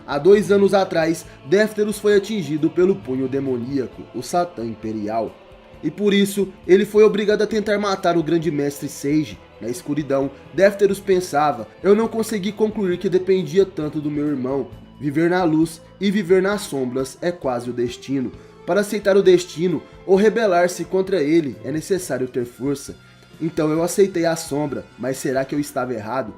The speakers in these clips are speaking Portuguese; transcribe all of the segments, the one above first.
Há 2 anos atrás, Défteros foi atingido pelo punho demoníaco, o Satã Imperial. E por isso, ele foi obrigado a tentar matar o grande mestre Sage. Na escuridão, Défteros pensava: eu não consegui concluir que dependia tanto do meu irmão. Viver na luz e viver nas sombras é quase o destino. Para aceitar o destino ou rebelar-se contra ele, é necessário ter força. Então eu aceitei a sombra, mas será que eu estava errado?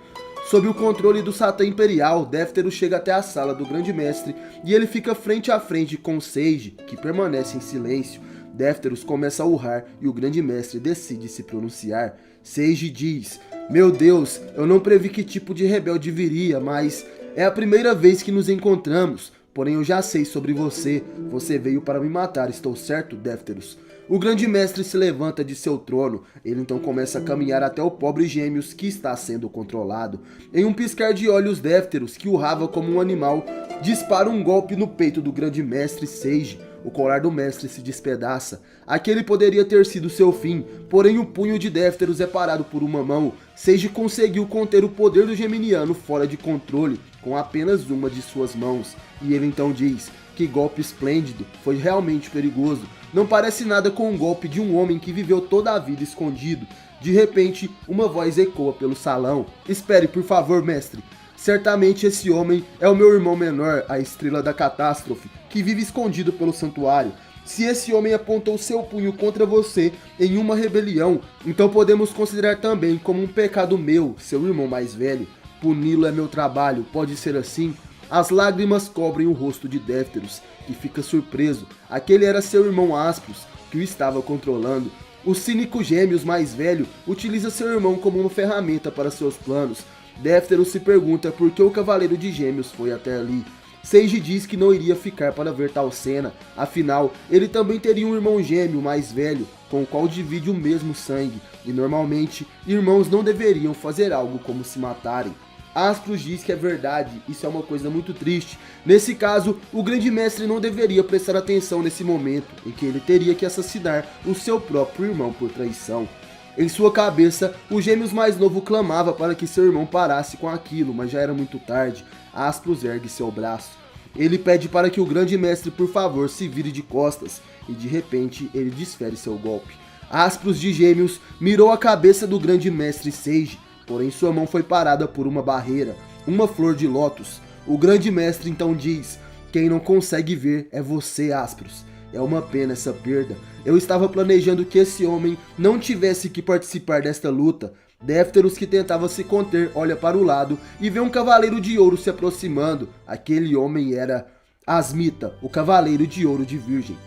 Sob o controle do Satã Imperial, Défteros chega até a sala do grande mestre e ele fica frente a frente com Sage, que permanece em silêncio. Défteros começa a urrar e o grande mestre decide se pronunciar. Sage diz: meu Deus, eu não previ que tipo de rebelde viria, mas é a primeira vez que nos encontramos. Porém eu já sei sobre você. Você veio para me matar, estou certo, Défteros? O grande mestre se levanta de seu trono. Ele então começa a caminhar até o pobre Gêmeos que está sendo controlado. Em um piscar de olhos, Défteros, que urrava como um animal, dispara um golpe no peito do grande mestre Sage. O colar do mestre se despedaça. Aquele poderia ter sido seu fim, porém o punho de Défteros é parado por uma mão. Sage conseguiu conter o poder do Geminiano fora de controle, com apenas uma de suas mãos. E ele então diz: que golpe esplêndido, foi realmente perigoso. Não parece nada com um golpe de um homem que viveu toda a vida escondido. De repente, uma voz ecoa pelo salão: espere, por favor, mestre. Certamente esse homem é o meu irmão menor, a Estrela da Catástrofe, que vive escondido pelo santuário. Se esse homem apontou seu punho contra você em uma rebelião, então podemos considerar também como um pecado meu, seu irmão mais velho. Puni-lo é meu trabalho, pode ser assim? As lágrimas cobrem o rosto de Défteros, que fica surpreso. Aquele era seu irmão Aspros, que o estava controlando. O cínico Gêmeos mais velho utiliza seu irmão como uma ferramenta para seus planos. Défteros se pergunta por que o Cavaleiro de Gêmeos foi até ali. Sage diz que não iria ficar para ver tal cena, afinal, ele também teria um irmão gêmeo mais velho, com o qual divide o mesmo sangue, e normalmente, irmãos não deveriam fazer algo como se matarem. Aspros diz que é verdade, isso é uma coisa muito triste. Nesse caso, o grande mestre não deveria prestar atenção nesse momento, em que ele teria que assassinar o seu próprio irmão por traição. Em sua cabeça, o Gêmeos mais novo clamava para que seu irmão parasse com aquilo, mas já era muito tarde. Aspros ergue seu braço. Ele pede para que o grande mestre, por favor, se vire de costas, e de repente ele desfere seu golpe. Aspros de Gêmeos mirou a cabeça do grande mestre Sage, porém sua mão foi parada por uma barreira, uma flor de lótus. O grande mestre então diz: quem não consegue ver é você, Aspros. É uma pena essa perda. Eu estava planejando que esse homem não tivesse que participar desta luta. Défteros, que tentava se conter, olha para o lado e vê um cavaleiro de ouro se aproximando. Aquele homem era Asmita, o cavaleiro de ouro de Virgem.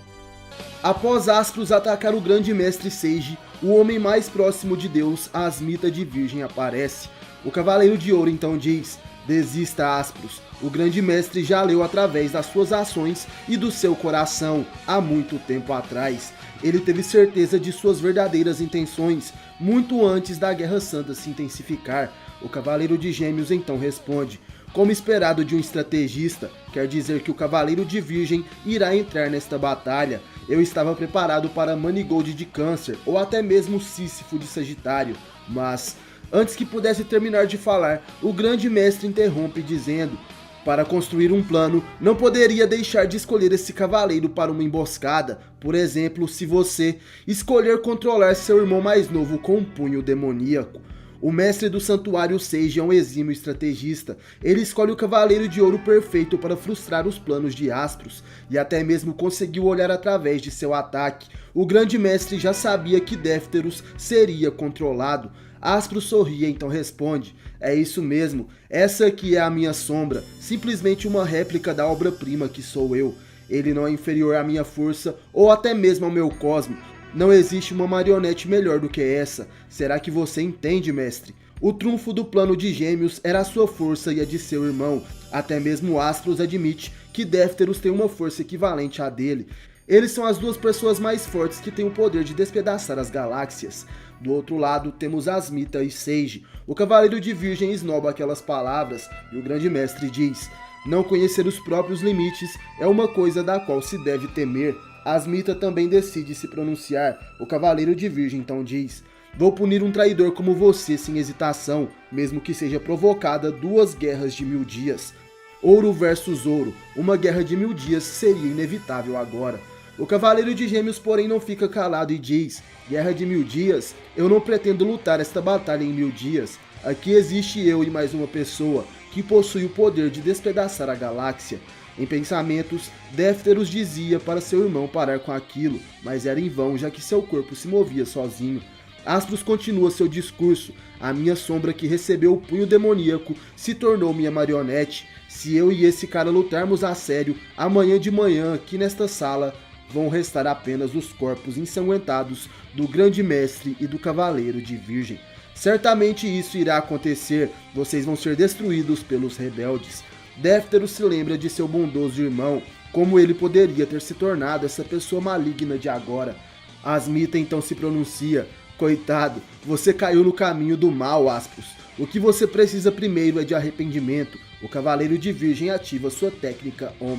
Após Aspros atacar o grande mestre Sage, o homem mais próximo de Deus, Asmita de Virgem, aparece. O cavaleiro de ouro então diz: desista, Aspros. O grande mestre já leu através das suas ações e do seu coração há muito tempo atrás. Ele teve certeza de suas verdadeiras intenções muito antes da Guerra Santa se intensificar. O Cavaleiro de Gêmeos então responde: como esperado de um estrategista, quer dizer que o Cavaleiro de Virgem irá entrar nesta batalha. Eu estava preparado para Manigold de Câncer ou até mesmo Sísifo de Sagitário, mas antes que pudesse terminar de falar, o grande mestre interrompe dizendo: para construir um plano, não poderia deixar de escolher esse cavaleiro para uma emboscada. Por exemplo, se você escolher controlar seu irmão mais novo com um punho demoníaco. O mestre do santuário Sage é um exímio estrategista. Ele escolhe o cavaleiro de ouro perfeito para frustrar os planos de Aspros, e até mesmo conseguiu olhar através de seu ataque. O grande mestre já sabia que Défteros seria controlado. Aspros sorri e então responde: é isso mesmo, essa aqui é a minha sombra, simplesmente uma réplica da obra-prima que sou eu. Ele não é inferior à minha força ou até mesmo ao meu cosmo. Não existe uma marionete melhor do que essa. Será que você entende, mestre? O trunfo do plano de Gêmeos era a sua força e a de seu irmão. Até mesmo Aspros admite que Défteros tem uma força equivalente à dele. Eles são as duas pessoas mais fortes que têm o poder de despedaçar as galáxias. Do outro lado, temos Asmita e Sage. O Cavaleiro de Virgem esnoba aquelas palavras e o grande mestre diz: não conhecer os próprios limites é uma coisa da qual se deve temer. Asmita também decide se pronunciar. O Cavaleiro de Virgem então diz: vou punir um traidor como você sem hesitação, mesmo que seja provocada 2 guerras de 1000 dias. Ouro versus ouro, uma guerra de 1000 dias seria inevitável agora. O Cavaleiro de Gêmeos, porém, não fica calado e diz: guerra de 1000 dias? Eu não pretendo lutar esta batalha em 1000 dias. Aqui existe eu e mais uma pessoa que possui o poder de despedaçar a galáxia. Em pensamentos, Défteros dizia para seu irmão parar com aquilo, mas era em vão, já que seu corpo se movia sozinho. Aspros continua seu discurso: a minha sombra que recebeu o punho demoníaco se tornou minha marionete. Se eu e esse cara lutarmos a sério, amanhã de manhã aqui nesta sala vão restar apenas os corpos ensanguentados do Grande Mestre e do Cavaleiro de Virgem. Certamente isso irá acontecer, vocês vão ser destruídos pelos rebeldes. Défteros se lembra de seu bondoso irmão, como ele poderia ter se tornado essa pessoa maligna de agora. Asmita então se pronuncia: coitado, você caiu no caminho do mal, Aspros. O que você precisa primeiro é de arrependimento. O Cavaleiro de Virgem ativa sua técnica Om.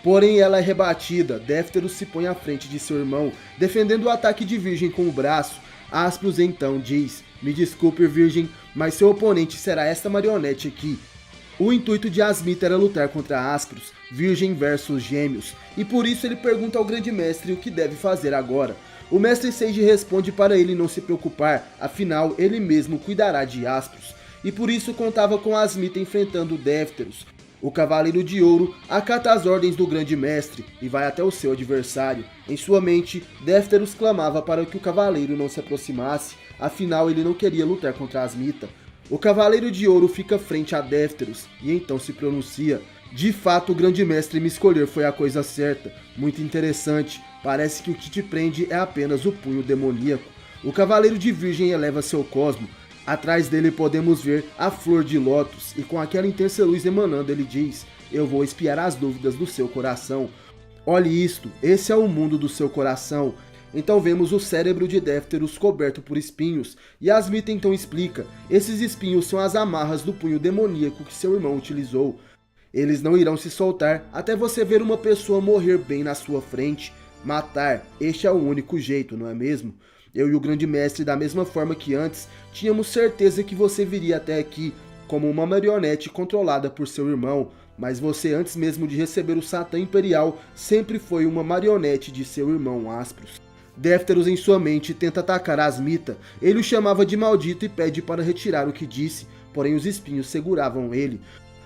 Porém ela é rebatida, Défteros se põe à frente de seu irmão, defendendo o ataque de Virgem com o braço. Aspros então diz: me desculpe, Virgem, mas seu oponente será esta marionete aqui. O intuito de Asmita era lutar contra Aspros, Virgem versus Gêmeos, e por isso ele pergunta ao Grande Mestre o que deve fazer agora. O Mestre Sage responde para ele não se preocupar, afinal ele mesmo cuidará de Aspros, e por isso contava com Asmita enfrentando Défteros. O Cavaleiro de Ouro acata as ordens do Grande Mestre e vai até o seu adversário. Em sua mente, Défteros clamava para que o Cavaleiro não se aproximasse, afinal ele não queria lutar contra Asmita. O Cavaleiro de Ouro fica frente a Défteros e então se pronuncia: de fato o Grande Mestre me escolher foi a coisa certa. Muito interessante, parece que o que te prende é apenas o punho demoníaco. O Cavaleiro de Virgem eleva seu cosmo. Atrás dele podemos ver a flor de lótus, e com aquela intensa luz emanando ele diz: eu vou espiar as dúvidas do seu coração. Olhe isto, esse é o mundo do seu coração. Então vemos o cérebro de Défteros coberto por espinhos, e Asmita então explica: esses espinhos são as amarras do punho demoníaco que seu irmão utilizou. Eles não irão se soltar até você ver uma pessoa morrer bem na sua frente. Matar, este é o único jeito, não é mesmo? Eu e o Grande Mestre, da mesma forma que antes, tínhamos certeza que você viria até aqui como uma marionete controlada por seu irmão, mas você, antes mesmo de receber o Satã Imperial, sempre foi uma marionete de seu irmão Aspros. Défteros em sua mente tenta atacar Asmita, ele o chamava de maldito e pede para retirar o que disse, porém os espinhos seguravam ele.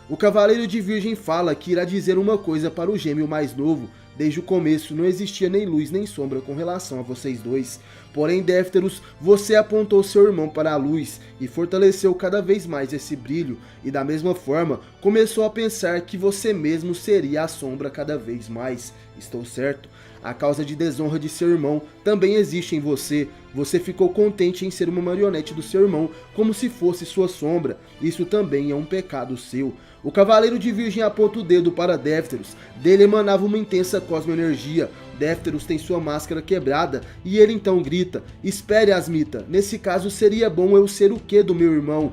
O Cavaleiro de Virgem fala que irá dizer uma coisa para o gêmeo mais novo. Desde o começo não existia nem luz nem sombra com relação a vocês dois. Porém, Défteros, você apontou seu irmão para a luz e fortaleceu cada vez mais esse brilho, e da mesma forma começou a pensar que você mesmo seria a sombra cada vez mais. Estou certo? A causa de desonra de seu irmão também existe em você. Você ficou contente em ser uma marionete do seu irmão, como se fosse sua sombra. Isso também é um pecado seu. O Cavaleiro de Virgem aponta o dedo para Défteros. Dele emanava uma intensa cosmoenergia. Défteros tem sua máscara quebrada e ele então grita: espere, Asmita, nesse caso seria bom eu ser o que do meu irmão?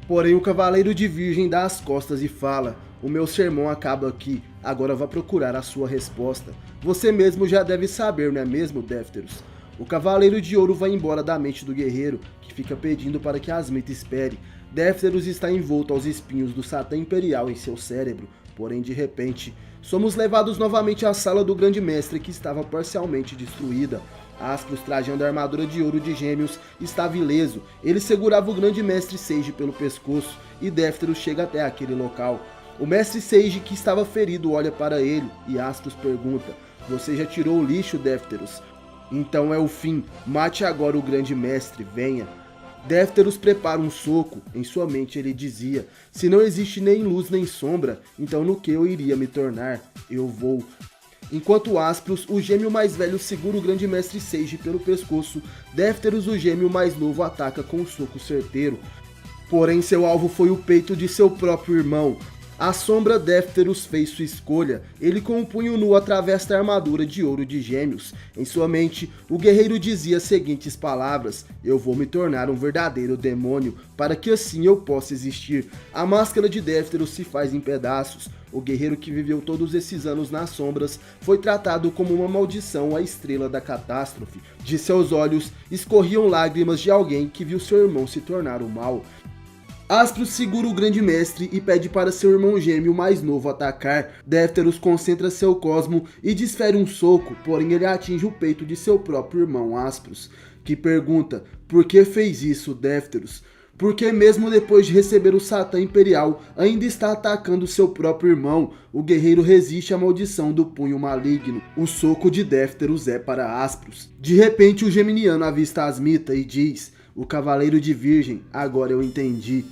Porém o Cavaleiro de Virgem dá as costas e fala: o meu sermão acaba aqui, agora vá procurar a sua resposta. Você mesmo já deve saber, não é mesmo, Défteros? O Cavaleiro de Ouro vai embora da mente do guerreiro, que fica pedindo para que Asmita espere. Défteros está envolto aos espinhos do Satã Imperial em seu cérebro, porém de repente, somos levados novamente à sala do Grande Mestre que estava parcialmente destruída. Aspros, trajando a armadura de ouro de Gêmeos, estava ileso. Ele segurava o Grande Mestre Sage pelo pescoço e Défteros chega até aquele local. O Mestre Sage, que estava ferido, olha para ele e Aspros pergunta: você já tirou o lixo, Défteros? Então é o fim, mate agora o Grande Mestre, venha. Défteros prepara um soco, em sua mente ele dizia: se não existe nem luz nem sombra, então no que eu iria me tornar? Eu vou. Enquanto Aspros, o gêmeo mais velho, segura o Grande Mestre Sage pelo pescoço, Défteros, o gêmeo mais novo, ataca com um soco certeiro. Porém seu alvo foi o peito de seu próprio irmão. A sombra Défteros fez sua escolha, ele com o punho nu atravessa a armadura de ouro de Gêmeos. Em sua mente, o guerreiro dizia as seguintes palavras: eu vou me tornar um verdadeiro demônio, para que assim eu possa existir. A máscara de Défteros se faz em pedaços. O guerreiro que viveu todos esses anos nas sombras foi tratado como uma maldição à estrela da catástrofe. De seus olhos escorriam lágrimas de alguém que viu seu irmão se tornar o mal. Aspros segura o grande mestre e pede para seu irmão gêmeo mais novo atacar. Défteros concentra seu cosmo e desfere um soco, porém ele atinge o peito de seu próprio irmão Aspros, que pergunta: por que fez isso, Défteros? Porque mesmo depois de receber o Satã Imperial, ainda está atacando seu próprio irmão. O guerreiro resiste à maldição do punho maligno. O soco de Défteros é para Aspros. De repente o Geminiano avista Asmita e diz: o Cavaleiro de Virgem, agora eu entendi.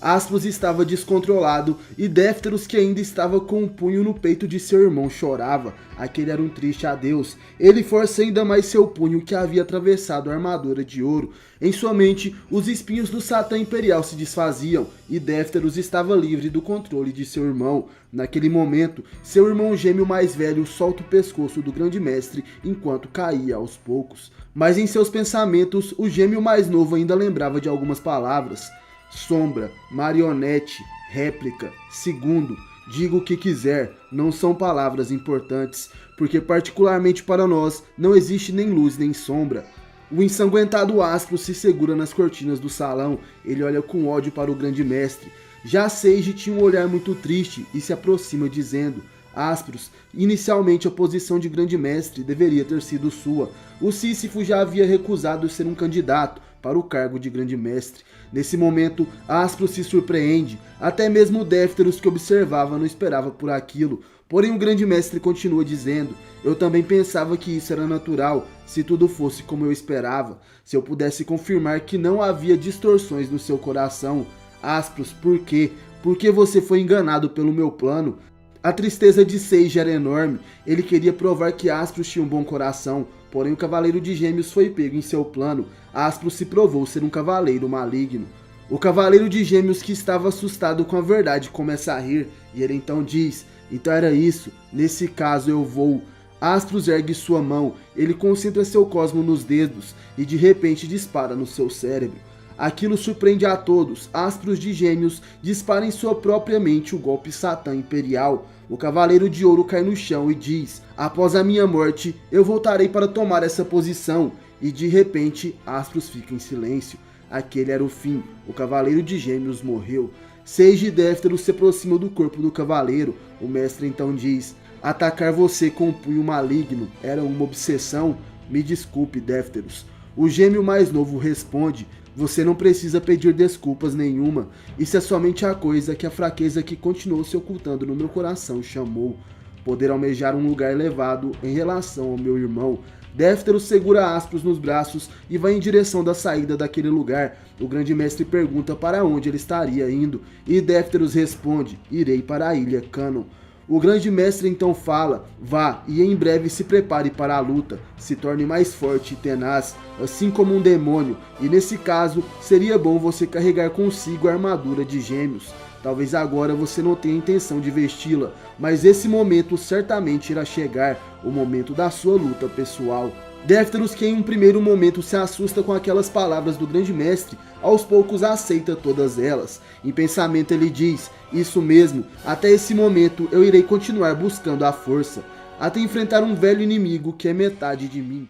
Aspros estava descontrolado e Défteros, que ainda estava com um punho no peito de seu irmão, chorava. Aquele era um triste adeus. Ele força ainda mais seu punho, que havia atravessado a armadura de ouro. Em sua mente, os espinhos do Satã Imperial se desfaziam e Défteros estava livre do controle de seu irmão. Naquele momento, seu irmão gêmeo mais velho solta o pescoço do grande mestre enquanto caía aos poucos. Mas em seus pensamentos, o gêmeo mais novo ainda lembrava de algumas palavras: sombra, marionete, réplica, segundo, diga o que quiser, não são palavras importantes, porque particularmente para nós não existe nem luz nem sombra. O ensanguentado Aspros se segura nas cortinas do salão, ele olha com ódio para o grande mestre. Já Seiji tinha um olhar muito triste e se aproxima dizendo: Aspros, inicialmente a posição de grande mestre deveria ter sido sua. O Sísifo já havia recusado ser um candidato para o cargo de grande mestre. Nesse momento, Aspros se surpreende, até mesmo Défteros, que observava, não esperava por aquilo. Porém o grande mestre continua dizendo: eu também pensava que isso era natural, se tudo fosse como eu esperava, se eu pudesse confirmar que não havia distorções no seu coração. Aspros, por quê? Por que você foi enganado pelo meu plano? A tristeza de Seiji era enorme, ele queria provar que Aspros tinha um bom coração, porém o Cavaleiro de Gêmeos foi pego em seu plano. Aspros se provou ser um cavaleiro maligno. O Cavaleiro de Gêmeos, que estava assustado com a verdade, começa a rir, e ele então diz: então era isso, nesse caso eu vou. Aspros ergue sua mão, ele concentra seu cosmo nos dedos e de repente dispara no seu cérebro. Aquilo surpreende a todos. Aspros de Gêmeos dispara em sua própria mente o golpe Satã Imperial. O Cavaleiro de Ouro cai no chão e diz: após a minha morte, eu voltarei para tomar essa posição. E de repente, Aspros fica em silêncio. Aquele era o fim. O Cavaleiro de Gêmeos morreu. Seiji e Défteros se aproximam do corpo do Cavaleiro. O mestre então diz: atacar você com um punho maligno era uma obsessão? Me desculpe, Défteros. O gêmeo mais novo responde: você não precisa pedir desculpas nenhuma. Isso é somente a coisa que a fraqueza que continuou se ocultando no meu coração chamou. Poder almejar um lugar elevado em relação ao meu irmão. Défteros segura Aspros nos braços e vai em direção da saída daquele lugar. O grande mestre pergunta para onde ele estaria indo, e Défteros responde: irei para a ilha Canon. O grande mestre então fala: vá e em breve se prepare para a luta, se torne mais forte e tenaz, assim como um demônio, e nesse caso seria bom você carregar consigo a armadura de Gêmeos. Talvez agora você não tenha intenção de vesti-la, mas esse momento certamente irá chegar, o momento da sua luta pessoal. Défteros, que em um primeiro momento se assusta com aquelas palavras do grande mestre, aos poucos aceita todas elas. Em pensamento ele diz: isso mesmo, até esse momento eu irei continuar buscando a força, até enfrentar um velho inimigo que é metade de mim.